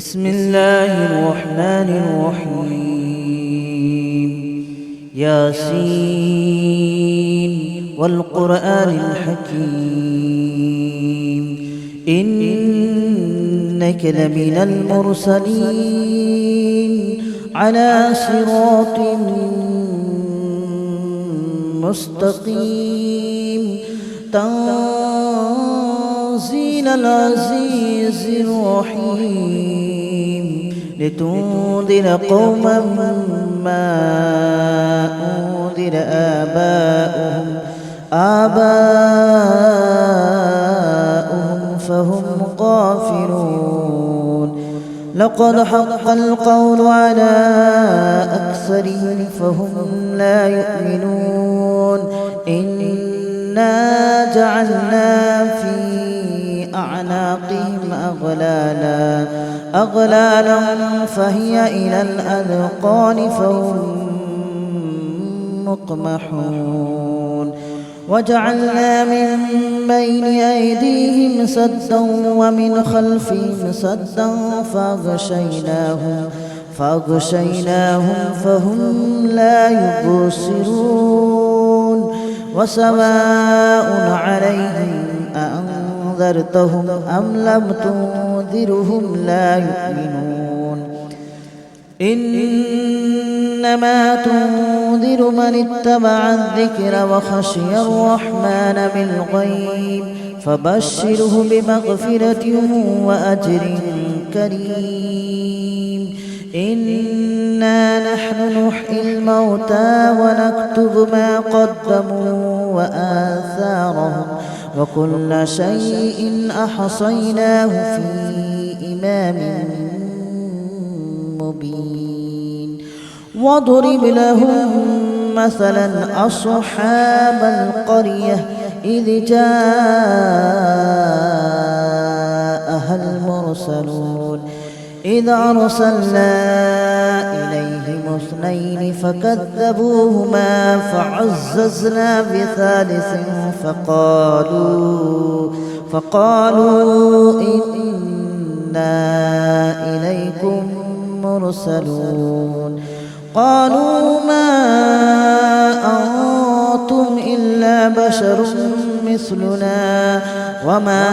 بسم الله الرحمن الرحيم. ياسين والقرآن الحكيم إنك لمن المرسلين على صراط مستقيم تنزيل العزيز الرحيم لتنذر قوما ما أنذر آباؤهم فهم غافلون. لقد حق القول على أكثرهم فهم لا يؤمنون. إنا جعلنا في أعناقهم أغلالا فهي إلى الأذقان فهم مقمحون. وجعلنا من بين أيديهم سدا ومن خلفهم سدا فأغشيناهم فهم لا يبصرون. وسواء عليهم أأنذرتهم أم لم تنذرهم لا يؤمنون. إنما تنذر من اتبع الذكر وخشي الرحمن بالغيب فبشره بمغفرة وأجر كريم. إنا نحن نحيي الموتى ونكتب ما قدموا وآثارهم وكل شيء أحصيناه في إمام مبين. واضرب لهم مثلا أصحاب القرية إذ جاءها المرسلون إذ أرسلنا إليهم اثنين فكذبوهما فعززنا بثالث فقالوا إنا إليكم مرسلون. قالوا ما أنتم إلا بشر مثلنا وما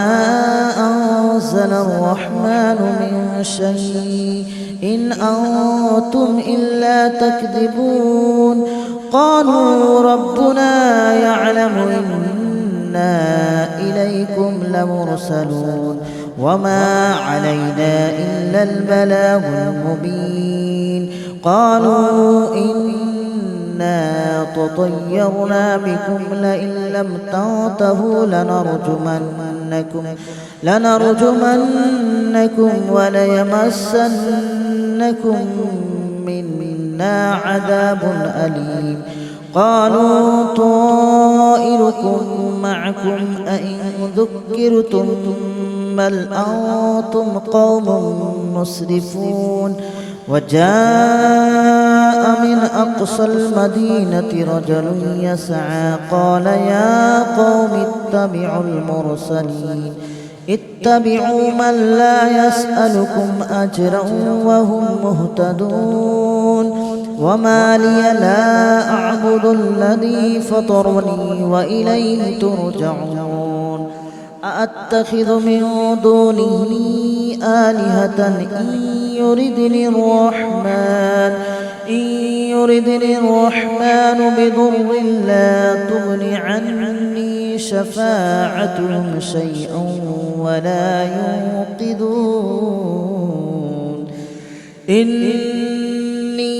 أنزل الرحمن من شيء إن أنتم إلا تكذبون. قالوا ربنا يعلم إنا إليكم لمرسلون وما علينا إلا البلاغ المبين. قالوا إنا تطيرنا بكم لئن لم تنتهوا لنرجمنكم وليمسنكم منا عذاب أليم. قالوا طائركم معكم أئن ذكرتم بل أنتم قوم مسرفون. وجاء من أقصى المدينة رجل يسعى قال يا قوم اتبعوا من لا يسألكم أجرا وهم مهتدون. وما لي لا أعبد الذي فطرني وإليه ترجعون. أأتخذ من دونه آلهة إن يردني الرحمن بضر لا تغن عني شفاعتهم شيئا ولا ينقذون. إني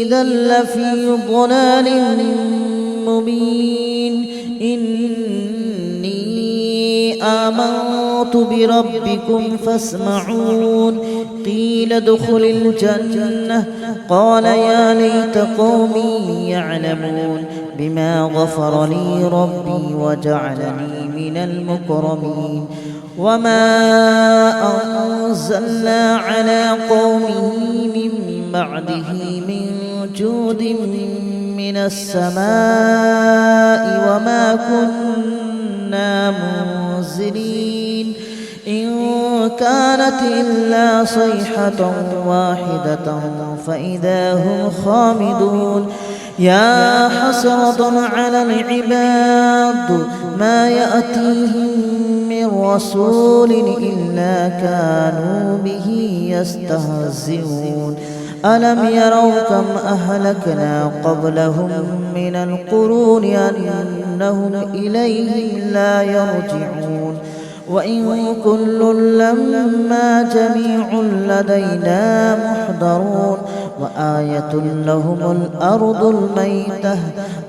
إذا لفي ضلال مبين. آمنت بربكم فاسمعون. قيل ادخل الجنة قال يا ليت قومي يعلمون بما غفر لي ربي وجعلني من المكرمين. وما أنزلنا على قومه من بعده من جود من السماء وما كنا منزلين. إن كانت إلا صيحة واحدة فإذا هم خامدون يا حسرة على العباد ما يأتيهم من رسول إلا كانوا به يستهزئون ألم يروا كم أهلكنا قبلهم من القرون أنهم إليهم لا يرجعون وإن كل لما جميع لدينا محضرون وآية لهم الأرض الميتة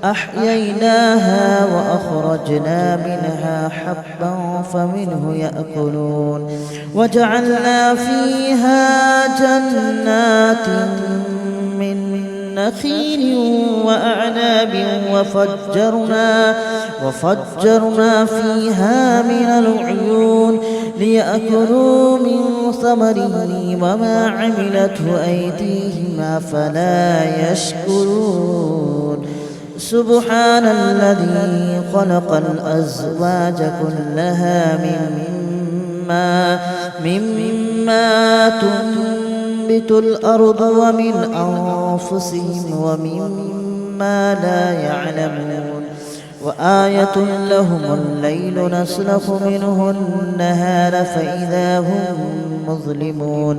أحييناها وأخرجنا منها حبا فمنه يأكلون وجعلنا فيها جنات من نخيل وأعناب وفجرنا فيها من العيون ليأكلوا من ثمره وما عملته أيديهم أفلا يشكرون سبحان الذي خلق الأزواج كلها مما تنبت الأرض ومن أنفسهم ومما لا يعلمون وآية لهم الليل نسلخ منه النهار فإذا هم مظلمون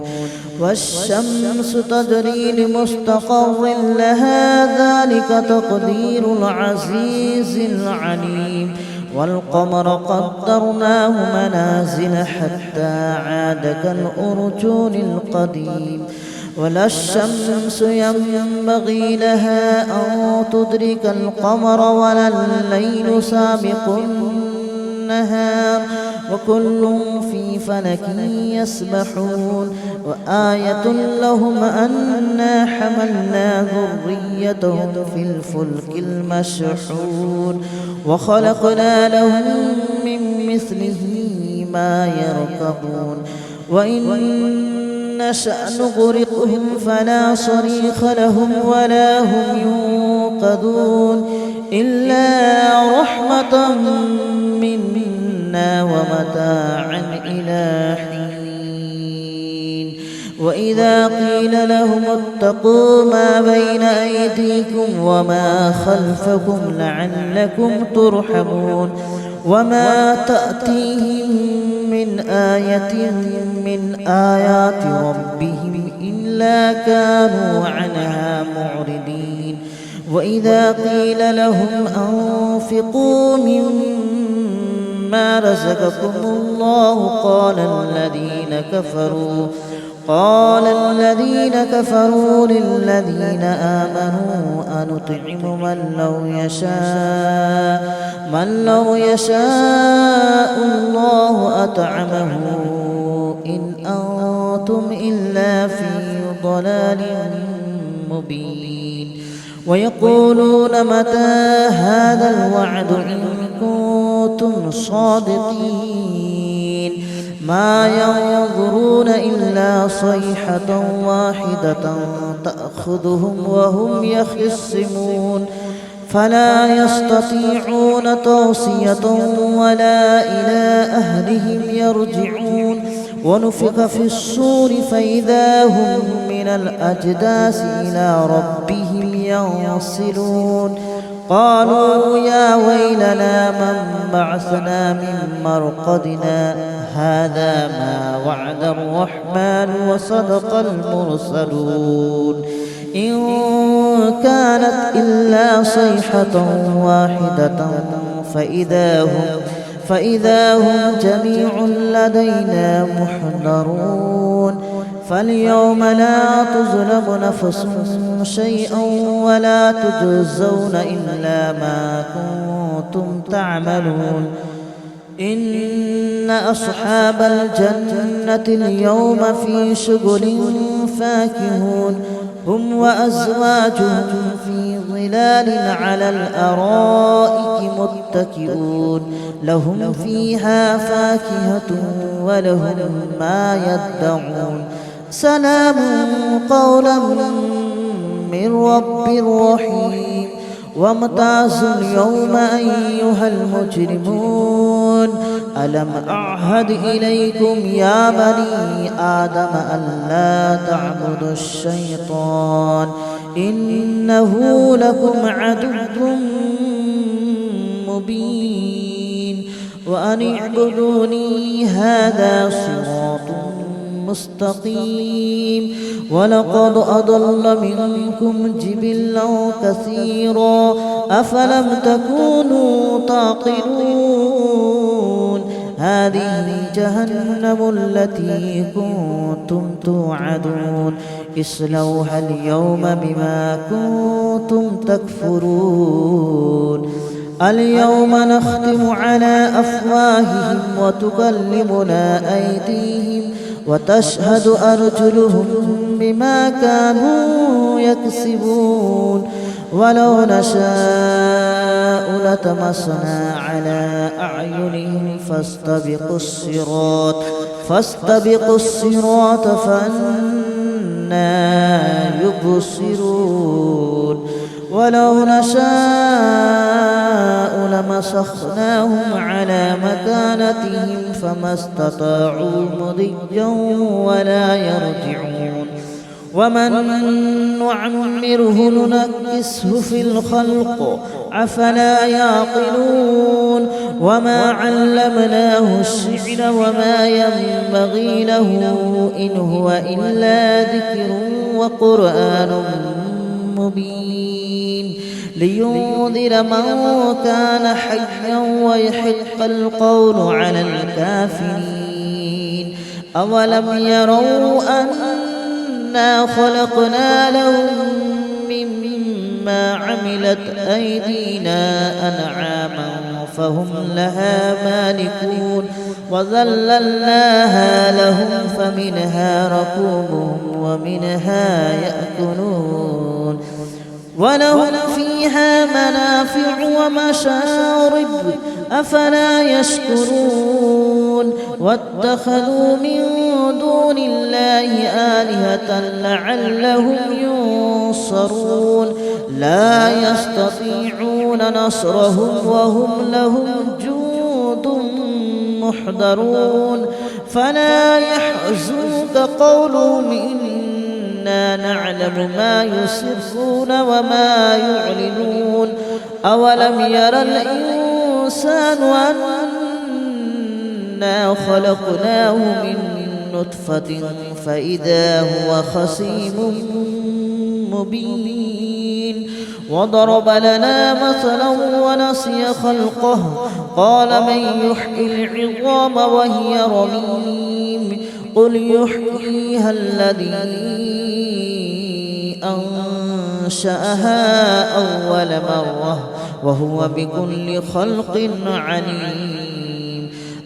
والشمس تجري لمستقر لها ذلك تقدير العزيز العليم والقمر قدرناه منازل حتى عاد كالأرجون القديم ولا الشمس ينبغي لها أن تدرك القمر ولا الليل سابق النهار وكل في فلك يسبحون وآية لهم أنا حملنا ذريتهم في الفلك المشحون وخلقنا لهم من مثله ما يركبون وإن نشأ نغرقهم فلا صريخ لهم ولا هم ينقذون إلا رحمة منا ومتاعا إلى حين وإذا قيل لهم اتقوا ما بين أيديكم وما خلفكم لعلكم ترحمون وما تأتيهم من آية من آيات ربهم إلا كانوا عنها معرضين وإذا قيل لهم أنفقوا مما رزقكم الله قال الذين كفروا للذين آمنوا أنطعم من لو يشاء الله أطعمه إن أنتم إلا في ضلال مبين ويقولون متى هذا الوعد إن كنتم صادقين ما ينظرون إلا صيحة واحدة تأخذهم وهم يخصمون فلا يستطيعون توصية ولا إلى أهلهم يرجعون ونفخ في الصور فإذا هم من الأجداث إلى ربهم ينسلون قالوا يا ويلنا من بعثنا من مرقدنا هذا ما وعد الرحمن وصدق المرسلون إن كانت إلا صيحة واحدة فإذا هم جميع لدينا محضرون فاليوم لا تظلم نفس شيئا ولا تجزون إلا ما كنتم تعملون إن أصحاب الجنة اليوم في شغل فاكهون هم وأزواجهم في ظلال على الأرائك متكئون لهم فيها فاكهة ولهم ما يدعون سلام قولا من رب رحيم وامتازوا اليوم أيها المجرمون ألم أعهد إليكم يا بني آدم ألا تعبدوا الشيطان إنه لكم عدو مبين وأن اعبدوني هذا صراط مستقيم ولقد أضل منكم جبلا كثيرا أفلم تكونوا تعقلون هذه جهنم التي كنتم توعدون اصلوها اليوم بما كنتم تكفرون اليوم نختم على أفواههم وتكلمنا أيديهم وتشهد أرجلهم بما كانوا يكسبون ولو نشاء لطمسنا على أعينهم فاستبقوا الصراط فأنى يبصرون ولو نشاء لمسخناهم على مكانتهم فما استطاعوا مضيا ولا يرجعون ومن نعمره ننكسه في الخلق أفلا يعقلون وما علمناه الشعر وما ينبغي له إن هو إلا ذكر وقرآن مبين لينذر من كان حيا ويحق القول على الكافرين أولم يروا أنا خلقنا لهم مما عملت أيدينا أنعاما فهم لها مالكون وذللناها لهم فمنها ركوبهم ومنها يأكلون ولهم فيها منافع ومشارب أفلا يشكرون واتخذوا من دون الله آلهة لعلهم ينصرون لا يستطيعون نصرهم وهم لهم جند محضرون فلا يحزنك قولهم إنا نعلم ما يسرون وما يعلنون أولم ير الإنسان أنا خلقناه من نطفة فإذا هو خصيم مبين وضرب لنا مثلا ونسي خلقه قال من يحيي العظام وهي رميم قل يحييها الذي أنشأها أول مرة وهو بكل خلق عليم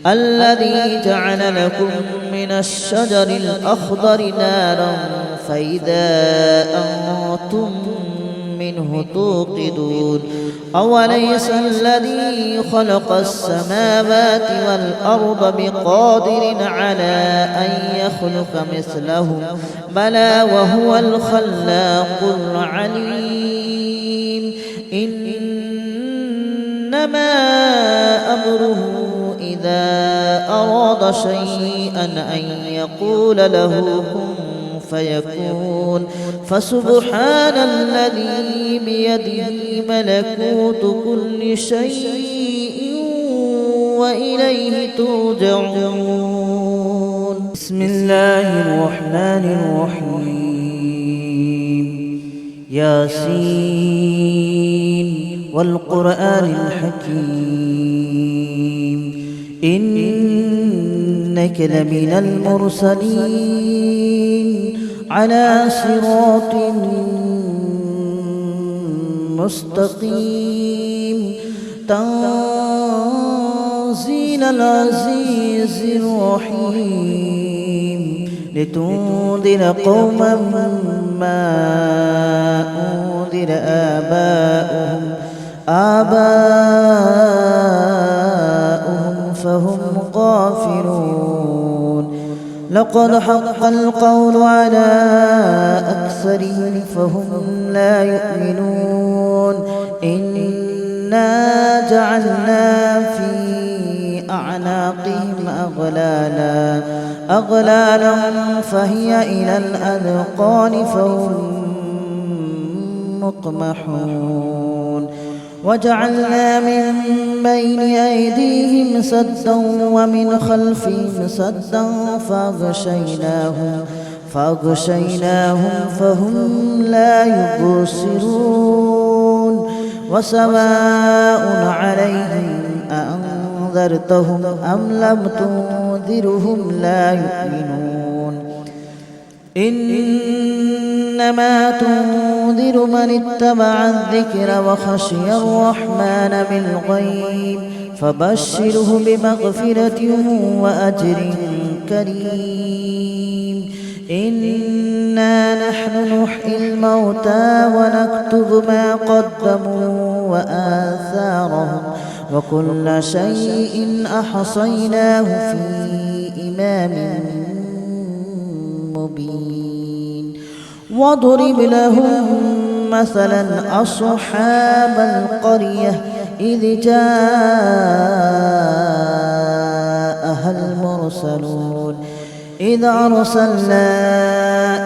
الذي جعل لكم من الشجر الأخضر نارا فإذا أنتم منه توقدون أوليس الذي خلق السماوات والأرض بقادر على أن يخلق مثلهم بلى وهو الخلاق العليم إنما أمره إذا أراد شيئا أن يقول له كن فيكون فسبحان الذي بيده ملكوت كل شيء وإليه ترجعون بسم الله الرحمن الرحيم ياسين والقرآن الحكيم إنك لمن المرسلين على صراط مستقيم تنزيل العزيز الرحيم لتنذر قوما ما أنذر آباؤهم فهم غافلون لقد حق القول على أكثرهم فهم لا يؤمنون إنا جعلنا في أعناقهم أغلالا فهي إلى الأذقان فهم مقمحون وجعلنا من بين أيديهم سدا ومن خلفهم سدا فأغشيناهم فهم لا يبصرون وسواء عليهم أأنذرتهم أم لم تنذرهم لا يؤمنون إنما تنذر من اتبع الذكر وخشي الرحمن بالغيب فبشره بمغفرة وأجر كريم إنا نحن نحيي الموتى ونكتب ما قدموا وآثارهم وكل شيء أحصيناه في إمام مبين واضرب لهم مثلا أصحاب القرية إذ جاءها المرسلون إذ أرسلنا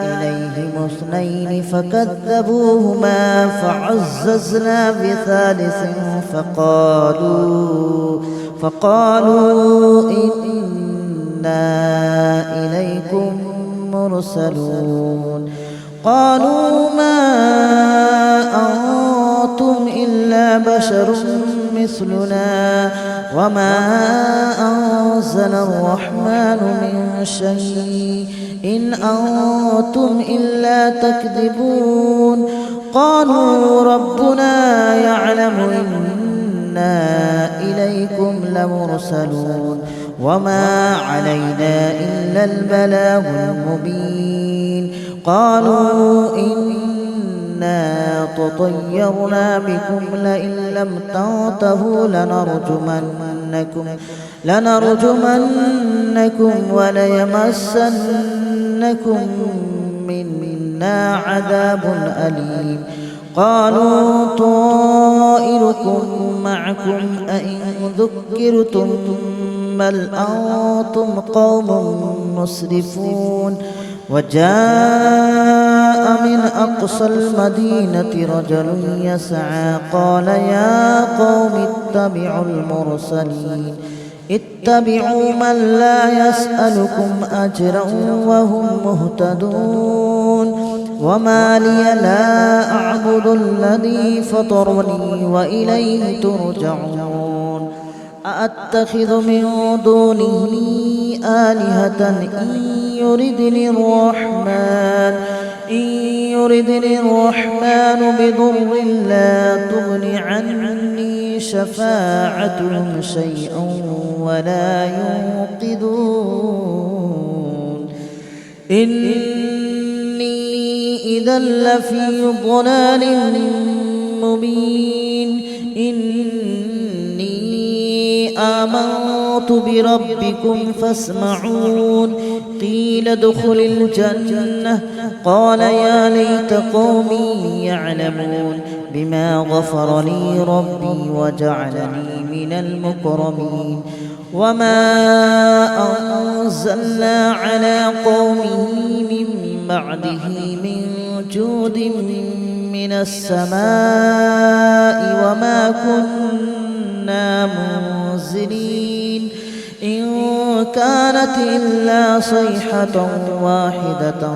إليهم اثنين فكذبوهما فعززنا بثالث فقالوا إنا إليكم مرسلون قالوا ما أنتم إلا بشر مثلنا وما أنزل الرحمن من شيء إن أنتم إلا تكذبون قالوا ربنا يعلم إنا إليكم لمرسلون وما علينا إلا البلاغ المبين قالوا إنا تطيرنا بكم لئن لم تنتهوا لنرجمنكم وليمسنكم منا عذاب أليم قالوا طائركم معكم أئن ذكرتم بل أنتم قوم مسرفون وجاء من أقصى المدينة رجل يسعى قال يا قوم اتبعوا من لا يسألكم أجرا وهم مهتدون وما لي لا أعبد الذي فطرني وإليه ترجعون أأتخذ من دونه آلهة إن يردني الرحمن بضر لا تغن عني شفاعتهم شيئا ولا ينقذون إني إذا لفي ضلال مبين إني آمنت بربكم فاسمعون قيل ادخل الجنة قال يا ليت قومي يعلمون بما غفر لي ربي وجعلني من المكرمين وما أنزلنا على قومه من بعده من جود من السماء وما كنا منزلين إن كانت إلا صيحة واحدة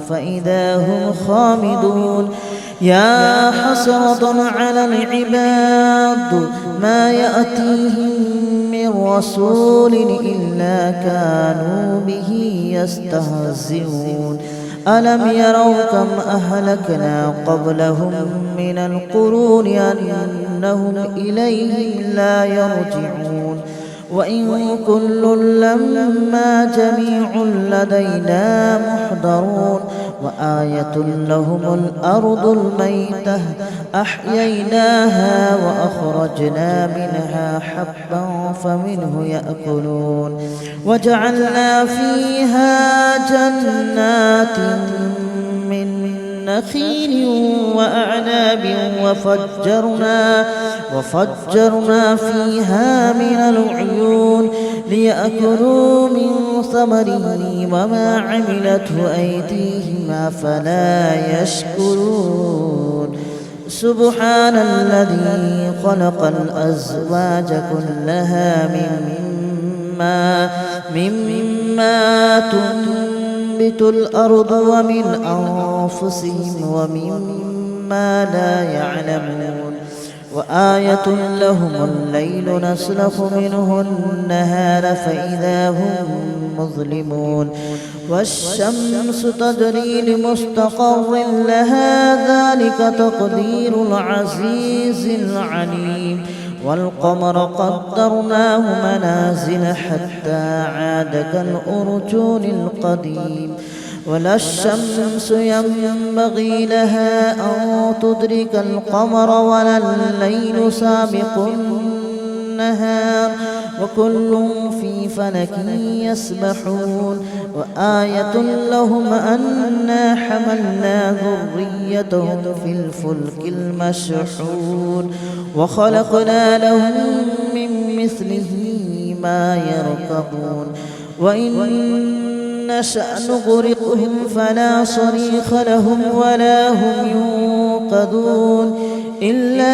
فإذا هم خامدون يا حسرة على العباد ما يأتيهم من رسول إلا كانوا به يستهزئون ألم يروا كم أهلكنا قبلهم من القرون أنهم إليهم لا يرجعون وإن كل لما جميع لدينا محضرون وآية لهم الأرض الميتة أحييناها وأخرجنا منها حبا فمنه يأكلون وجعلنا فيها جنات من نخيل وأعناب وفجرنا فيها من العيون ليأكلوا من ثمره وما عملته أيديهم أفلا يشكرون سبحان الذي خلق الأزواج كلها مما تنبت الأرض ومن أنفسهم ومما لا يعلمون وآية لهم الليل نسلخ منه النهار فإذا هم مظلمون والشمس تجري لمستقر لها ذلك تقدير العزيز العليم والقمر قدرناه منازل حتى عاد كالأرجون القديم ولا الشمس ينبغي لها أن تدرك القمر ولا الليل سابق النهار وكل في فلك يسبحون وآية لهم أنا حملنا ذريتهم في الفلك المشحون وخلقنا لهم من مثله ما يركبون وإن نشأ نغرقهم فلا صريخ لهم ولا هم ينقذون إلا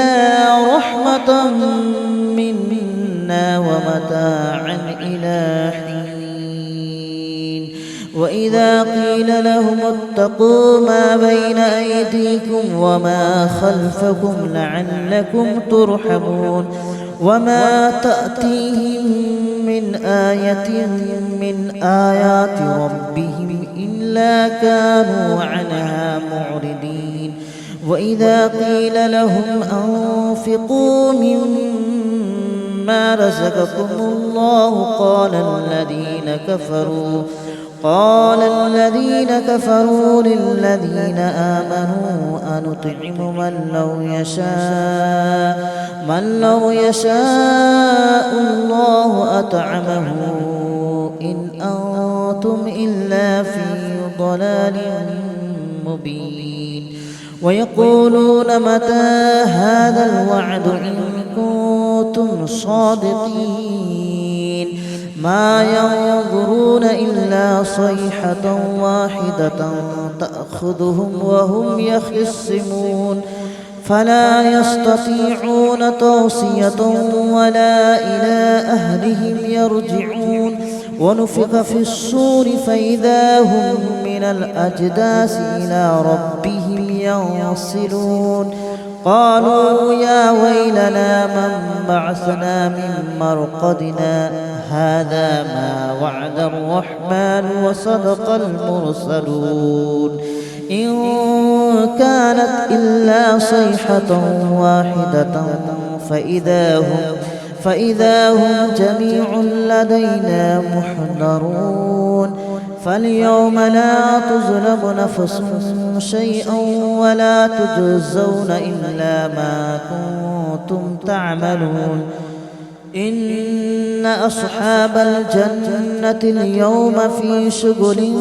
رحمة منا ومتاعا إلى حين وإذا قيل لهم اتقوا ما بين أيديكم وما خلفكم لعلكم ترحمون وما تأتيهم من آية من آيات ربهم إلا كانوا عنها معرضين وإذا قيل لهم أنفقوا مما رزقكم الله قال الذين كفروا للذين آمنوا أنطعم من لو يشاء الله أطعمه إن أنتم إلا في ضلال مبين ويقولون متى هذا الوعد إن كنتم صادقين ما ينظرون إلا صيحة واحدة تأخذهم وهم يخصمون فلا يستطيعون توصية ولا إلى أهلهم يرجعون ونفخ في الصور فإذا هم من الأجداث إلى ربهم ينسلون قالوا يا ويلنا من بعثنا من مرقدنا هذا ما وعد الرحمن وصدق المرسلون إن كانت إلا صيحة واحدة فإذا هم جميع لدينا محضرون فاليوم لا تظلم نفس شيئا ولا تجزون إلا ما كنتم تعملون إن أصحاب الجنة اليوم في شغل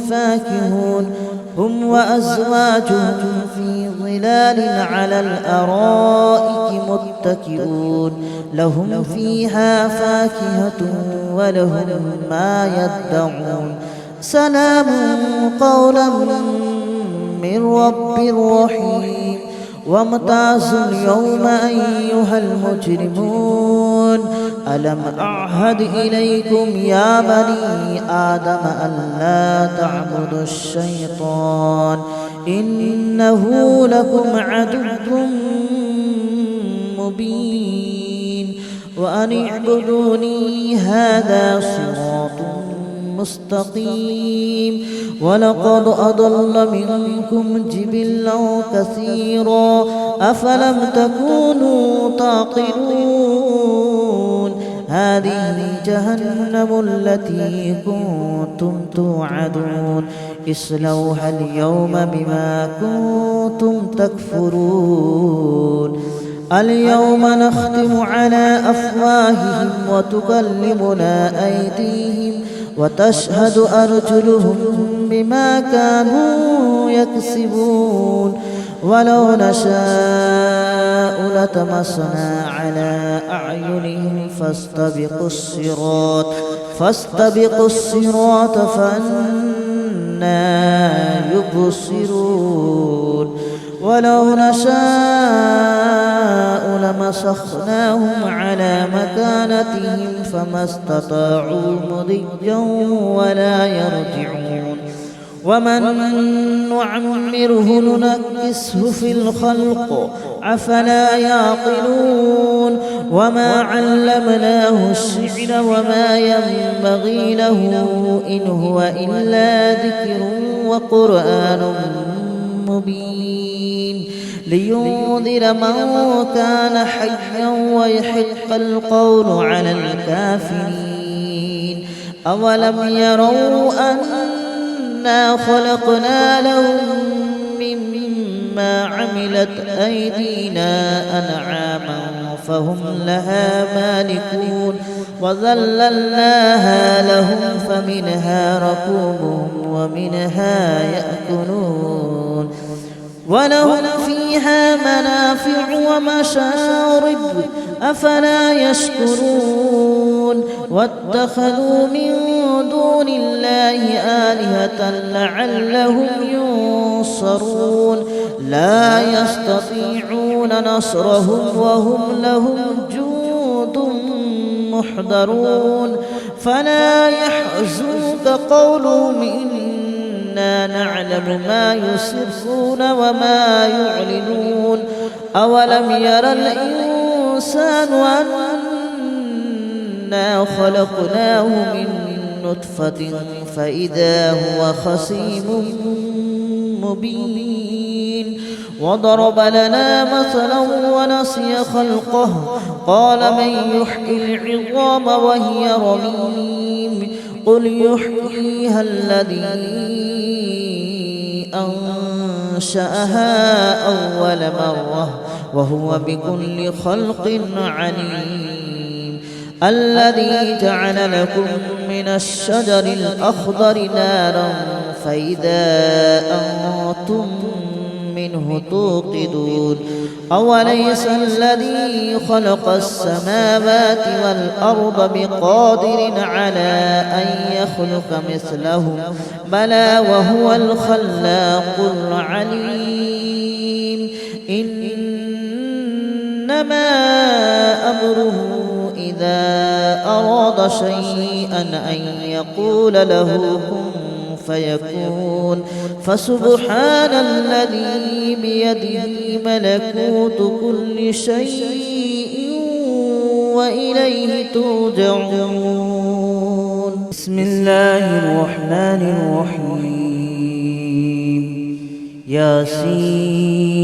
فاكهون هم وأزواجهم في ظلال على الأرائك متكئون لهم فيها فاكهة ولهم ما يدعون سلام قولا من رب رحيم وامتازوا اليوم أيها المجرمون ألم أعهد إليكم يا بني آدم ألا تعبدوا الشيطان إنه لكم عدو مبين وأن اعبدوني هذا صراط مستقيم ولقد أضل منكم جبلا كثيرا أفلم تكونوا تعقلون هذه جهنم التي كنتم توعدون اصلوها اليوم بما كنتم تكفرون اليوم نختم على أفواههم وتكلمنا أيديهم وتشهد أرجلهم بما كانوا يكسبون ولو نشاء لطمسنا على أعينهم فاستبقوا الصراط فأنى يبصرون ولو نشاء لمسخناهم على مكانتهم فما استطاعوا مضيا ولا يرجعون ومن نعمره ننكسه في الخلق أفلا يعقلون وما علمناه الشعر وما ينبغي له إن هو إلا ذكر وقرآن مبين لينذر من كان حيا ويحق القول على الكافرين أولم يروا أنا خلقنا لهم مما عملت أيدينا أنعاما فهم لها مالكون وذللناها لهم فمنها ركوبهم ومنها يأكلون ولهم فيها منافع ومشارب أفلا يشكرون واتخذوا من دون الله آلهة لعلهم ينصرون لا يستطيعون نصرهم وهم لهم جند محضرون فلا يحزنك قولهم إنا نعلم ما يسرون وما يعلنون أولم ير الإنسان أنا خلقناه من نطفة فإذا هو خصيم مبين وضرب لنا مثلا ونسي خلقه قال من يحيي العظام وهي رميم قل يحييها الذي أنشأها أول مرة وهو بكل خلق عليم الذي جعل لكم من الشجر الأخضر نارا فإذا أنتم منه توقدون أوليس الذي خلق السماوات والأرض بقادر على أن يخلق مثلهم بلى وهو الخلاق العليم إنما أمره إذا أراد شيئا أن يقول له كن فيكون فسبحان الذي بيده ملكوت كل شيء وإليه ترجعون بسم الله الرحمن الرحيم ياسين